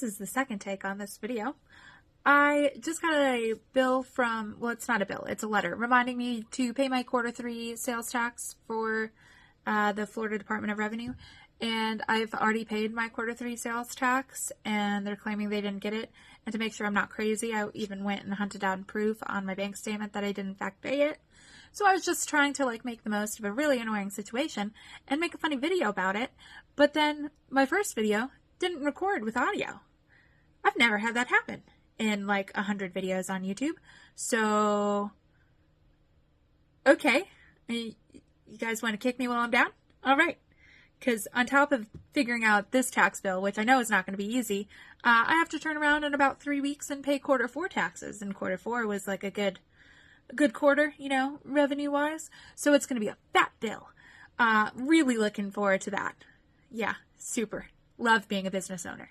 this is the second take on this video. I just got a bill from, well, it's not a bill, it's a letter reminding me to pay my Q3 sales tax for the Florida Department of Revenue. And I've already paid my Q3 sales tax, and they're claiming they didn't get it. And to make sure I'm not crazy, I even went and hunted down proof on my bank statement that I did in fact pay it. So I was just trying to make the most of a really annoying situation and make a funny video about it. But then my first video didn't record with audio. I've never had that happen in 100 videos on YouTube. So, okay. You guys want to kick me while I'm down? All right. Because on top of figuring out this tax bill, which I know is not going to be easy, I have to turn around in about 3 weeks and pay Q4 taxes. And Q4 was a good quarter, revenue-wise. So it's going to be a fat bill. Really looking forward to that. Yeah, super. Love being a business owner.